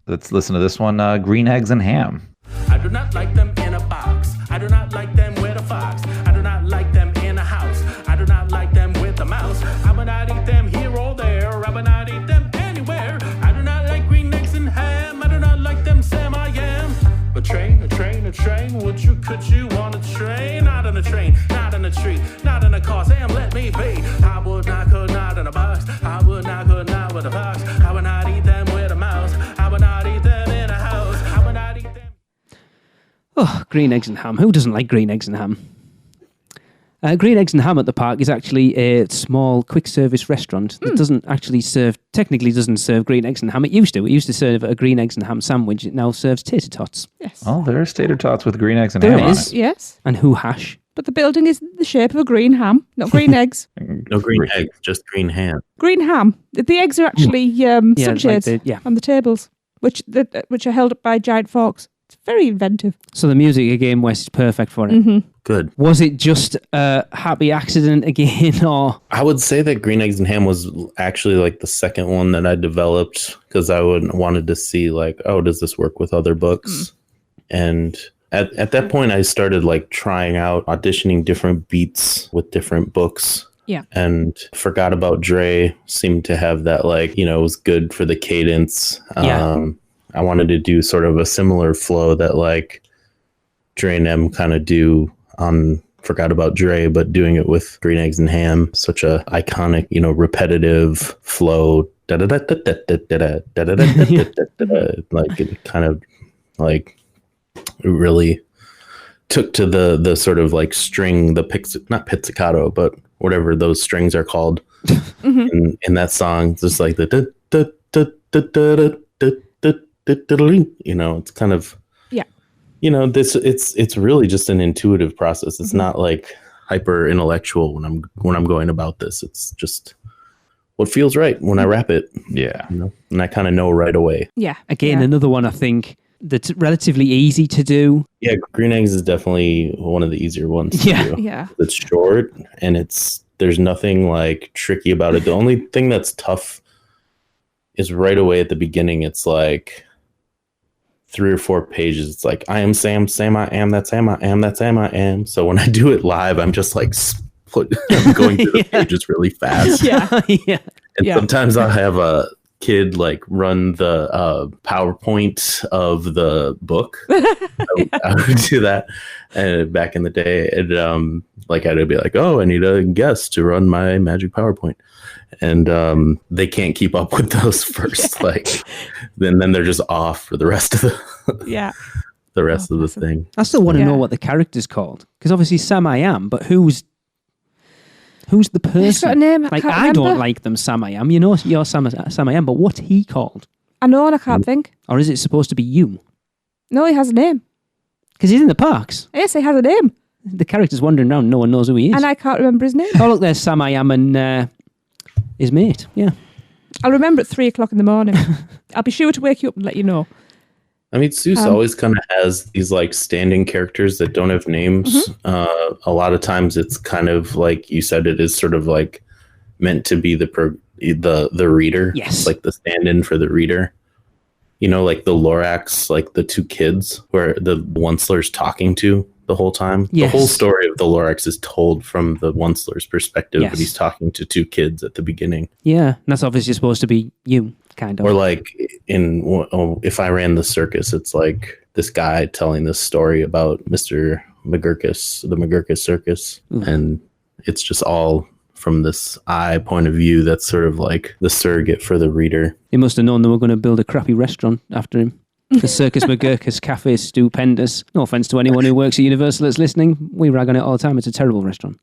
Let's listen to this one. Green eggs and ham. I do not like them in a box. I do not like them with a fox. I do not like them in a house. I do not like them with a mouse. I would not eat them here or there. I would not eat them anywhere. I do not like green eggs and ham. I do not like them, Sam, I am. A train, a train, a train. Could you want a train? Not on a train, not on a tree, not in a car. Sam, let me be. I would not, could not in a box. I would not, could not with a fox. I would not eat them with a mouse. I would not eat them in a house. I would not eat them. Oh, green eggs and ham. Who doesn't like green eggs and ham? Green Eggs and Ham at the Park is actually a small quick service restaurant that technically doesn't serve green eggs and ham. It used to serve a green eggs and ham sandwich. It now serves tater tots. Yes. Oh, there's tater tots with green eggs and There ham on is. it. Yes. And who hash. But the building is the shape of a green ham, not green eggs. No green eggs, just green ham. Green ham. The eggs are actually sunshades on the tables, which are held up by giant forks. It's very inventive. So the music again, Wes, is perfect for it. Good. Was it just a happy accident again, or? I would say that Green Eggs and Ham was actually like the second one that I developed because I wanted to see like, oh, does this work with other books? And at that point, I started like trying out auditioning different beats with different books. Yeah. And Forgot About Dre seemed to have that like, it was good for the cadence. Yeah. I wanted to do sort of a similar flow that like Dre and M kind of do on Forgot About Dre, but doing it with Green Eggs and Ham, such a iconic, repetitive flow. Like it kind of like it really took to the sort of like string, not pizzicato, but whatever those strings are called in that song. Just like the it's kind of it's really just an intuitive process. It's not like hyper intellectual when I'm going about this. It's just what feels right when I wrap it. Yeah. You know? And I kind of know right away. Yeah. Again, Yeah. another one I think that's relatively easy to do. Yeah, green eggs is definitely one of the easier ones Yeah. to do. Yeah. It's short and there's nothing like tricky about it. The only thing that's tough is right away at the beginning. It's like 3 or 4 pages. It's like, I am Sam, Sam I am, that's Sam I am, that's Sam I am. So when I do it live, I'm just like I'm going through the pages really fast. Yeah. Yeah. And Yeah. sometimes I'll have a kid like run the PowerPoint of the book. I would do that. And back in the day, like I'd be like, oh, I need a guest to run my magic PowerPoint. And they can't keep up with those first. Like then they're just off for the rest of Yeah. the rest of the thing. I still want to Yeah. know what the character's called, because obviously Sam I am, but who's the person? He's got a name. Like can't I don't remember. like them Sam I am. You know you're Sam I am, but what's he called? I know, and I can't think. Or is it supposed to be you? No, he has a name. Because he's in the parks. Yes, he has a name, The character's wandering around. No one knows who he is. and I can't remember his name. Oh, look, there's Sam I am and his mate. Yeah. I'll remember at 3:00 in the morning. I'll be sure to wake you up and let you know. I mean, Seuss always kind of has these like standing characters that don't have names. A lot of times it's kind of like you said, it is sort of like meant to be the reader. Yes. It's like the stand-in for the reader. You know, like the Lorax, like the 2 kids where the Onceler's talking to the whole time. Yes. The whole story of the Lorax is told from the Onceler's perspective, Yes. but he's talking to 2 kids at the beginning. Yeah. And that's obviously supposed to be you, kind of. Or like If I Ran the Circus, it's like this guy telling this story about Mr. McGurkus, the McGurkus Circus. Ooh. And it's just all from this eye point of view that's sort of like the surrogate for the reader. He must have known they were going to build a crappy restaurant after him. The Circus McGurkus Cafe is stupendous. No offense to anyone who works at Universal that's listening. We rag on it all the time. It's a terrible restaurant.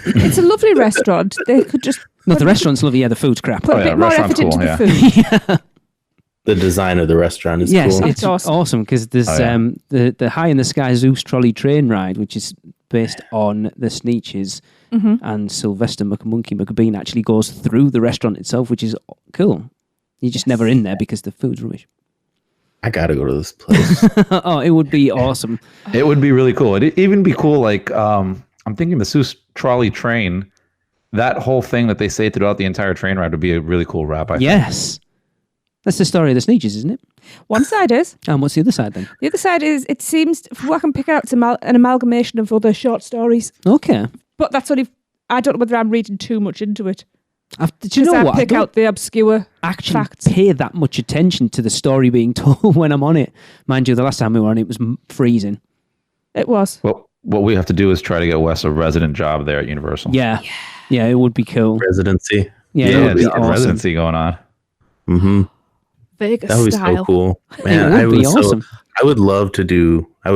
It's a lovely restaurant. They could just No, the restaurant's lovely. Yeah, the food's crap. put a bit more restaurant's effort into cool, the food. The design of the restaurant is Yes, cool. it's That's awesome because there's the High in the Sky Zeus trolley train ride, which is based on the Sneetches, and Sylvester McMonkey McBean actually goes through the restaurant itself, which is cool. You're just never in there because the food's rubbish. I gotta go to this place. Oh, it would be awesome. It would be really cool. It'd even be cool. Like, I'm thinking the Seuss trolley train, that whole thing that they say throughout the entire train ride would be a really cool wrap. I think. Yes. That's the story of the Sneetches, isn't it? One side is. And what's the other side then? The other side is, it seems, from what I can pick out, it's an amalgamation of other short stories. Okay. But that's only, I don't know whether I'm reading too much into it. Do you know I what? pick I don't out the obscure actually facts. pay that much attention to the story being told when I'm on it. Mind you, the last time we were on it was freezing. It was. Well, what we have to do is try to get Wes a resident job there at Universal. Yeah. Yeah, it would be cool. Residency. Yeah, it Yeah, would be just a awesome. residency going on. Mm-hmm. Vegas That would be style. so cool. It Man, would be awesome. I would love to do the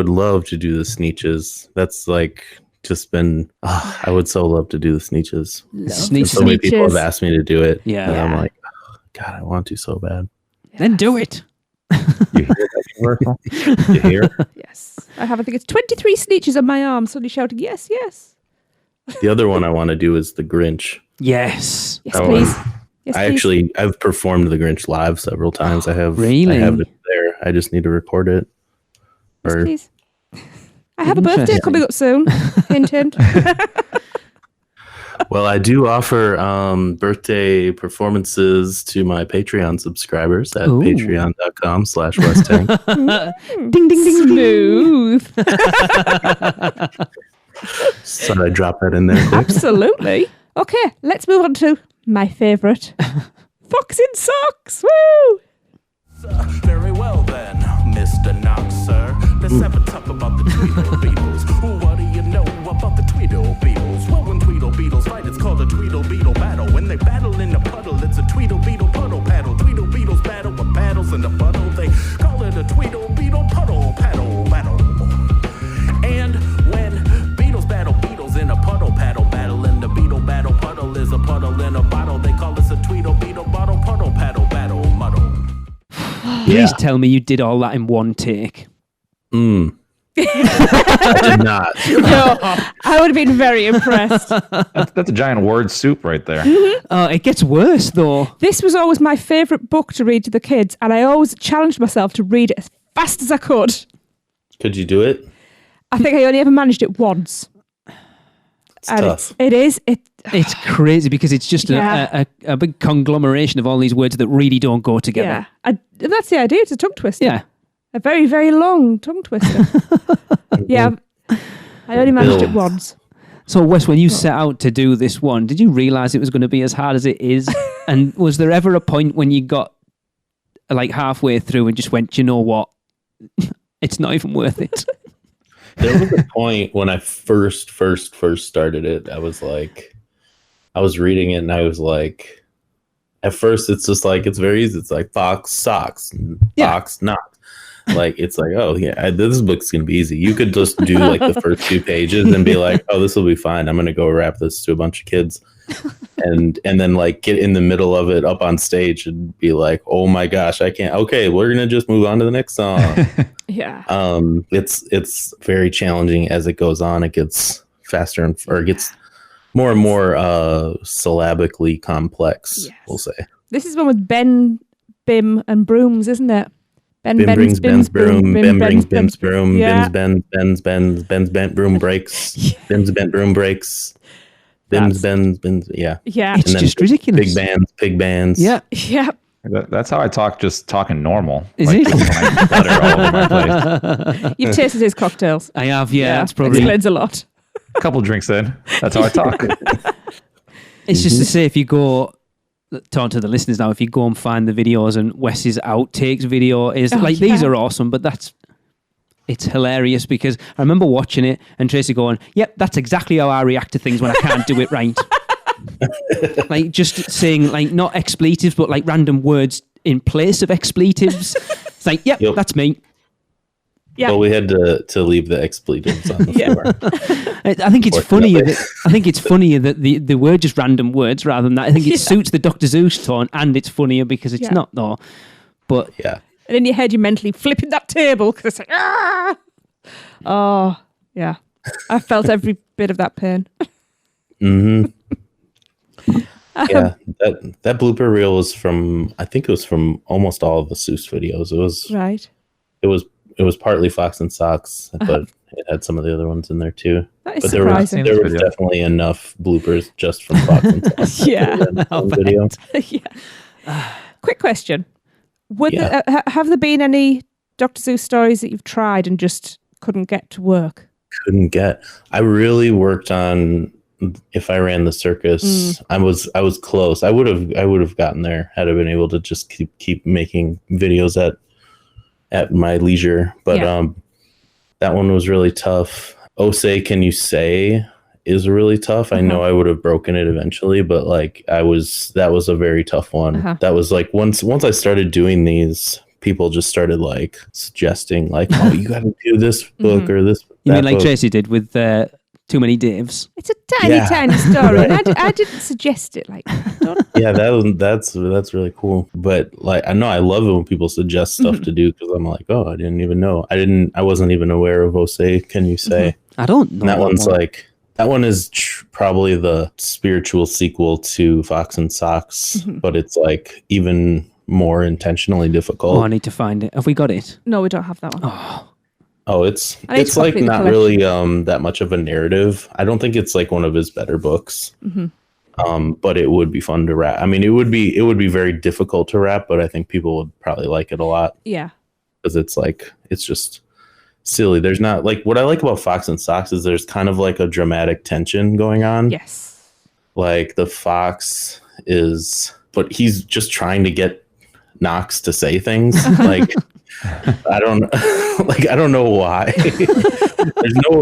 Sneetches. That's like just been I would so love to do the Sneetches. Sneetches. So many people have Sneetches. asked me to do it. Yeah. And I'm like, oh, God, I want to so bad. Then do it. You hear that, Universal? You hear? Yes. I think it's 23 Sneetches on my arm, suddenly shouting, yes, yes. The other one I want to do is the Grinch. Yes. Yes, That please. one. Yes, I please. I've performed the Grinch live several times. I have Really? I have it there. I just need to record it. Yes, Or please. I have a birthday Interesting. coming up soon. Hint, hint. well, I do offer birthday performances to my Patreon subscribers at Ooh. patreon.com/Wes Tank. Ding, ding, ding. Smooth. So I drop that in there quick. Absolutely. Okay, let's move on to my favourite. Fox in Socks. Woo! Very well then, Mr. Knox, sir. Let's have a talk about the Tweedle Beetles. What do you know about the Tweedle Beetles? Well, when Tweedle Beetles fight, it's called a Tweedle Beetle battle. When they battle in a puddle, it's a Tweedle Beetle puddle paddle. Tweedle Beetles battle with paddles in the puddle. They call it a Tweedle Beetle puddle paddle battle. And when beetles battle beetles in a puddle paddle battle, and the beetle battle puddle is a puddle in a bottle, they call this a Tweedle Beetle bottle puddle paddle battle muddle. Please tell me you did all that in one take. I did not. No, I would have been very impressed. That's a giant word soup right there. Oh, it gets worse though. This was always my favourite book to read to the kids, and I always challenged myself to read it as fast as I could. Could you do it? I think I only ever managed it once. It's tough. It is. It's crazy because it's just Yeah. a big conglomeration of all these words that really don't go together. Yeah. That's the idea. It's a tongue twister. Yeah. A very, very long tongue twister. Yeah. I only managed it once. So, Wes, when you set out to do this one, did you realise it was going to be as hard as it is? And was there ever a point when you got like halfway through and just went, you know what? It's not even worth it. There was a point when I first started it. I was reading it and I was like, at first it's just like, it's very easy. It's like fox, socks, fox, not. Like, it's like, oh yeah, this book's going to be easy. You could just do like the first 2 pages and be like, oh, this will be fine. I'm going to go rap this to a bunch of kids. And then like get in the middle of it up on stage and be like, oh my gosh, I can't. Okay, we're going to just move on to the next song. Yeah. It's very challenging as it goes on. It gets faster or it gets more and more syllabically complex, Yes. we'll say. This is one with Ben, Bim, and brooms, isn't it? Ben Bim brings Ben's broom. Bim brings Bim's broom. Yeah. Ben's bent broom breaks. Bim's bent broom breaks. Ben's. Yeah. Yeah. It's And then just ridiculous. Pig bands. Yeah. Yeah. That's how I talk, just talking normal. Is like, it? like butter all over my plate. You've tasted his cocktails. I have, yeah. It's probably. Explains a lot. A couple drinks in. That's how I talk. It's just to say, if you go, talk to the listeners now, if you go and find the videos and Wes's outtakes video is these are awesome, but it's hilarious because I remember watching it and Tracy going, yep, that's exactly how I react to things when I can't do it right. Like just saying like not expletives, but like random words in place of expletives. It's like, yep. That's me. Yeah. Well, we had to leave the expletives on the floor. I think it's funnier that the were just random words rather than that. I think it suits the Dr Seuss tone, and it's funnier because it's not though. But Yeah. And in your head, you're mentally flipping that table because it's like, ah! Oh, yeah. I felt every bit of that pain. Mm-hmm. Yeah, that blooper reel was from, I think it was from almost all of the Seuss videos. It was Right. It was partly Fox and Socks, but it had some of the other ones in there too. That is But surprising. there was definitely enough bloopers just from Fox and Socks. Yeah. Video. Yeah. Quick question. Have there been any Dr. Seuss stories that you've tried and just couldn't get to work? Couldn't get. I really worked on If I Ran the Circus. I was close. I would have gotten there had I been able to just keep making videos at my leisure. But that one was really tough. Oh Say Can You Say is really tough. I know I would have broken it eventually, but like that was a very tough one. That was like once I started doing these, people just started like suggesting like, oh, you got to do this book or this. you mean like book. Tracy did with Too Many Daves? It's a tiny story. And I didn't suggest it. Like, don't. Yeah, that's really cool. But like, I know I love it when people suggest stuff to do because I'm like, oh, I didn't even know. I wasn't even aware of Oh Say Can You Say. I don't know. And that one's like, that one is probably the spiritual sequel to Fox and Socks, but it's like even more intentionally difficult. Oh, I need to find it. Have we got it? No, we don't have that one. Oh, it's I need to like complete the not collection. really that much of a narrative. I don't think it's like one of his better books. But it would be fun to rap. I mean, it would be very difficult to rap, but I think people would probably like it a lot Yeah. because it's just silly. There's not like what I like about Fox and Socks is there's kind of like a dramatic tension going on. Yes. Like the fox but he's just trying to get Knox to say things. Like I don't know why.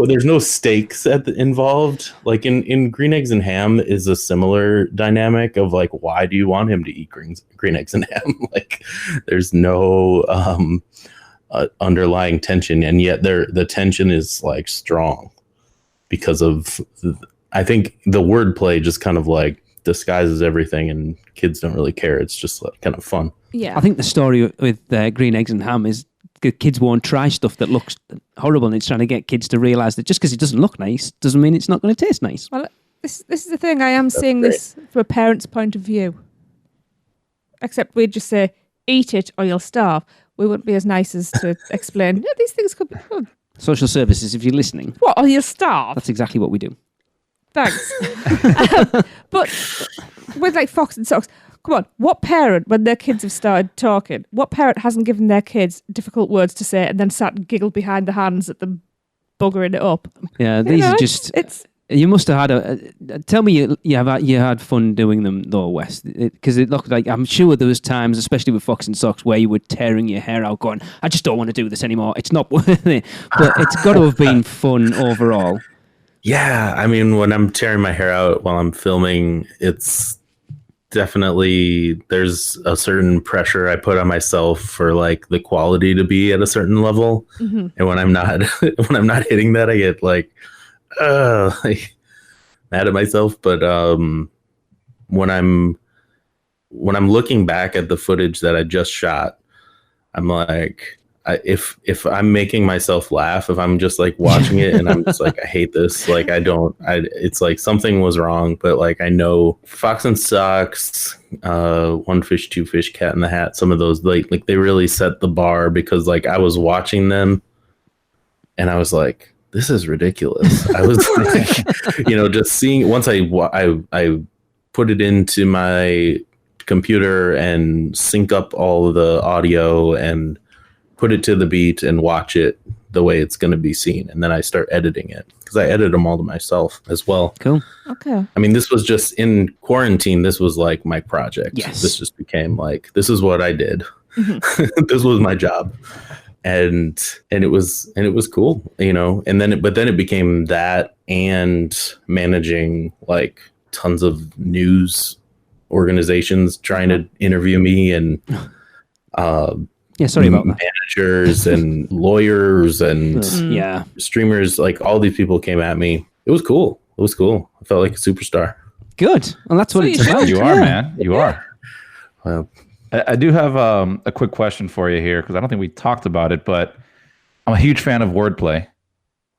there's no stakes involved. Like in Green Eggs and Ham is a similar dynamic of like, why do you want him to eat green eggs and ham? Like there's no underlying tension, and yet the tension is like strong because of I think the wordplay just kind of like disguises everything, and kids don't really care. It's just like, kind of fun. Yeah. I think the story with Green Eggs and Ham is the kids won't try stuff that looks horrible, and it's trying to get kids to realise that just because it doesn't look nice doesn't mean it's not going to taste nice. Well, this is the thing. I am seeing this from a parent's point of view. Except we'd just say, eat it or you'll starve. We wouldn't be as nice as to explain, yeah, these things could be good. Social services, if you're listening. What, or you'll starve? That's exactly what we do. Thanks. But with like Fox and Socks, come on, what parent, when their kids have started talking, what parent hasn't given their kids difficult words to say and then sat and giggled behind the hands at them buggering it up? Yeah, these are just... You must have had tell me you had fun doing them though, Wes, because it looked like, I'm sure there was times, especially with Fox and Socks, where you were tearing your hair out going, I just don't want to do this anymore. It's not worth it. But it's got to have been fun overall. Yeah, I mean, when I'm tearing my hair out while I'm filming, it's definitely, there's a certain pressure I put on myself for like the quality to be at a certain level. Mm-hmm. And when I'm not hitting that, I get like mad at myself. But when I'm looking back at the footage that I just shot, I'm like, if I'm making myself laugh, if I'm just like watching it and I'm just like, I hate this, like it's like something was wrong. But like, I know Fox and Socks, One Fish, Two Fish, Cat in the Hat, some of those like they really set the bar, because like I was watching them and I was like, this is ridiculous. I was like, just seeing, once I put it into my computer and sync up all of the audio and put it to the beat and watch it the way it's going to be seen. And then I start editing it, because I edit them all to myself as well. Cool. Okay. I mean, this was just in quarantine. This was like my project. Yes. This just became like, this is what I did. Mm-hmm. This was my job. And it was cool, and then it became that, and managing like tons of news organizations trying to interview me, and sorry about that. Managers and lawyers and streamers, like all these people came at me. It was cool. I felt like a superstar. Good. Well, that's what it's about. You are, man. You are. Well, I do have a quick question for you here, because I don't think we talked about it, but I'm a huge fan of wordplay.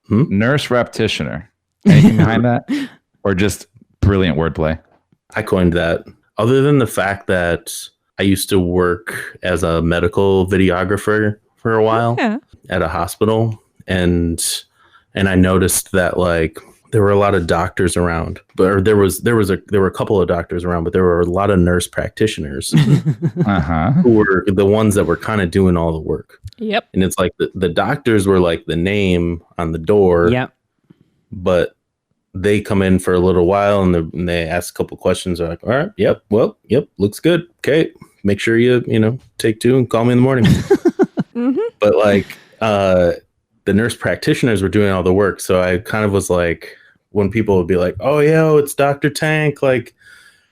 Nurse Raptitioner. Anything behind that? Or just brilliant wordplay? I coined that. Other than the fact that I used to work as a medical videographer for a while at a hospital, and I noticed that like there were a lot of doctors around, but there were a couple of doctors around, but there were a lot of nurse practitioners who were the ones that were kind of doing all the work. Yep. And it's like the doctors were like the name on the door. Yep. But they come in for a little while and they ask a couple questions. They're like, all right, yep, looks good. Okay, make sure you take two and call me in the morning. Mm-hmm. But like the nurse practitioners were doing all the work, so I kind of was like, when people would be like, oh yeah, it's Dr. Tank, like,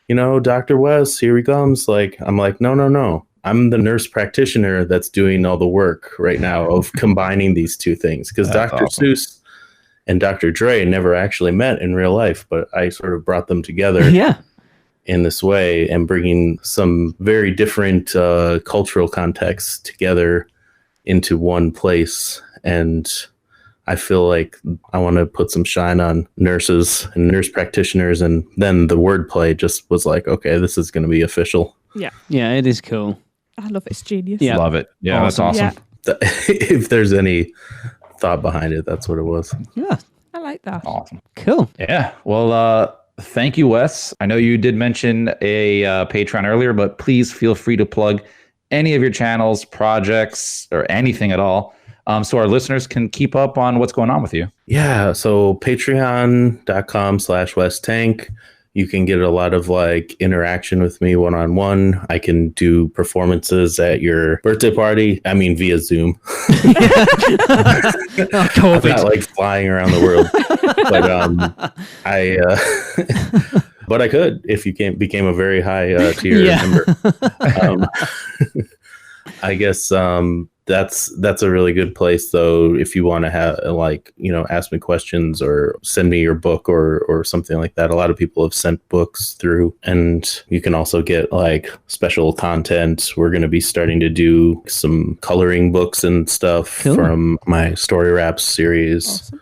Dr. Wes, here he comes. Like, I'm like, no. I'm the nurse practitioner that's doing all the work right now of combining these two things. Because Dr. Seuss and Dr. Dre never actually met in real life, but I sort of brought them together in this way, and bringing some very different cultural contexts together into one place. And I feel like I want to put some shine on nurses and nurse practitioners. And then the wordplay just was like, okay, this is going to be official. Yeah. Yeah, it is cool. I love it. It's genius. Yeah. Love it. Yeah, that's awesome. Yeah. If there's any thought behind it, that's what it was. Yeah. I like that. Awesome. Cool. Yeah. Well, thank you, Wes. I know you did mention a Patreon earlier, but please feel free to plug any of your channels, projects, or anything at all, so our listeners can keep up on what's going on with you. Yeah. So patreon.com/Wes Tank. You can get a lot of like interaction with me one-on-one. I can do performances at your birthday party. I mean, via Zoom. I'm not like flying around the world, but but I could if you became a very high tier member. I guess That's a really good place, though, if you want to have, like, you know, ask me questions or send me your book or something like that. A lot of people have sent books through, and you can also get like special content. We're going to be starting to do some coloring books and stuff from my Story Raps series. Awesome.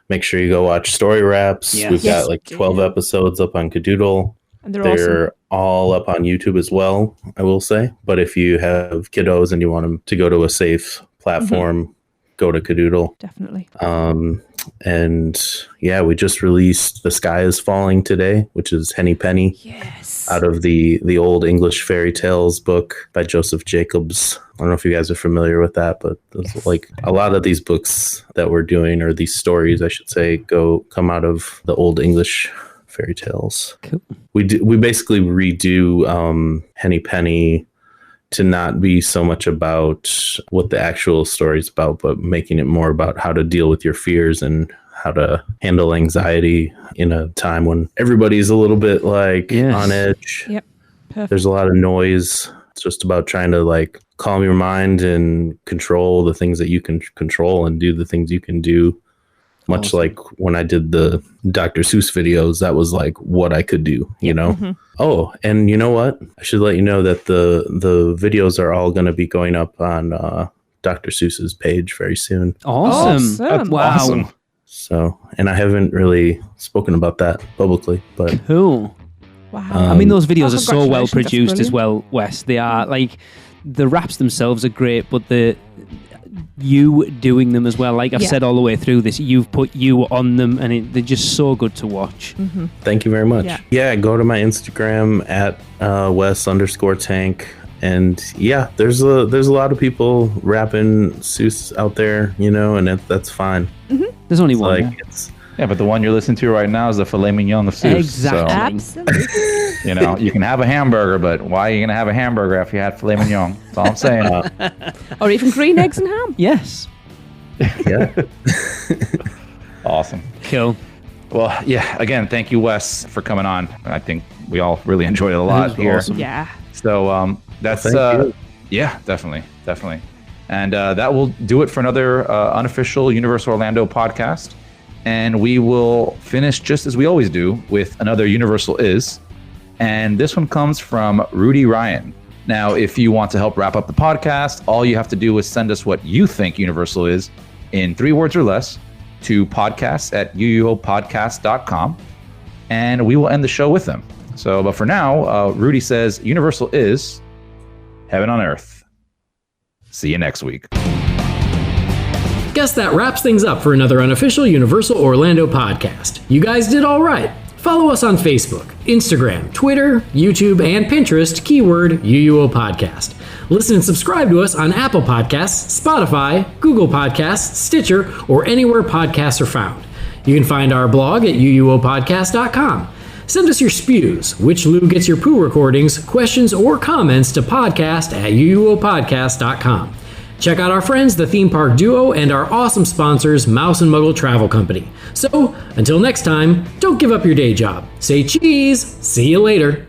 Make sure you go watch Story Raps. Yes. We've Yes. got like 12 episodes up on Kadoodle. And they're They're all up on YouTube as well, I will say. But if you have kiddos and you want them to go to a safe platform, go to Kadoodle. Definitely. And yeah, we just released The Sky is Falling today, which is Henny Penny. Yes. Out of the old English fairy tales book by Joseph Jacobs. I don't know if you guys are familiar with that, but it's like a lot of these books that we're doing, or these stories, I should say, come out of the old English fairy tales. Cool. We basically redo Henny Penny to not be so much about what the actual story is about, but making it more about how to deal with your fears and how to handle anxiety in a time when everybody's a little bit like on edge. Yep. Perfect. There's a lot of noise. It's just about trying to like calm your mind and control the things that you can control and do the things you can do. Much like when I did the Dr. Seuss videos, that was like what I could do, you know? Mm-hmm. Oh, and you know what? I should let you know that the videos are all going to be going up on Dr. Seuss's page very soon. Awesome. Awesome. Wow. Awesome. So, and I haven't really spoken about that publicly, but Cool. Wow. I mean, those videos Oh, are so well congratulations, that's produced as brilliant. well, Wes. They are like, the raps themselves are great, but you doing them as well, like I've said all the way through this, you've put you on them, and they're just so good to watch. thank you very much. Yeah. Yeah, go to my Instagram at Wes_Tank. And yeah, there's a lot of people rapping Seuss out there, you know, and that's fine. There's only one. Like it's Yeah, but the one you're listening to right now is the filet mignon of Seuss. Exactly. Absolutely. So, you know, you can have a hamburger, but why are you going to have a hamburger if you had filet mignon? That's all I'm saying. Or even green eggs and ham. Yes. yeah. Awesome. Cool. Well, yeah, again, thank you, Wes, for coming on. I think we all really enjoyed it a lot was here. awesome. Yeah. So that's, Thank you. yeah, definitely. And that will do it for another unofficial Universal Orlando podcast. And we will finish just as we always do with another Universal Is. And this one comes from Rudy Ryan. Now, if you want to help wrap up the podcast, all you have to do is send us what you think Universal is in 3 words or less to podcasts@uuopodcast.com. And we will end the show with them. So, but for now, Rudy says Universal is heaven on earth. See you next week. Guess that wraps things up for another unofficial Universal Orlando podcast. You guys did all right. Follow us on Facebook, Instagram, Twitter, YouTube, and Pinterest, keyword UUO Podcast. Listen and subscribe to us on Apple Podcasts, Spotify, Google Podcasts, Stitcher, or anywhere podcasts are found. You can find our blog at uuopodcast.com. Send us your spews, which Lou gets your poo recordings, questions, or comments to podcast@uuopodcast.com. Check out our friends, the Theme Park Duo, and our awesome sponsors, Mouse and Muggle Travel Company. So, until next time, don't give up your day job. Say cheese. See you later.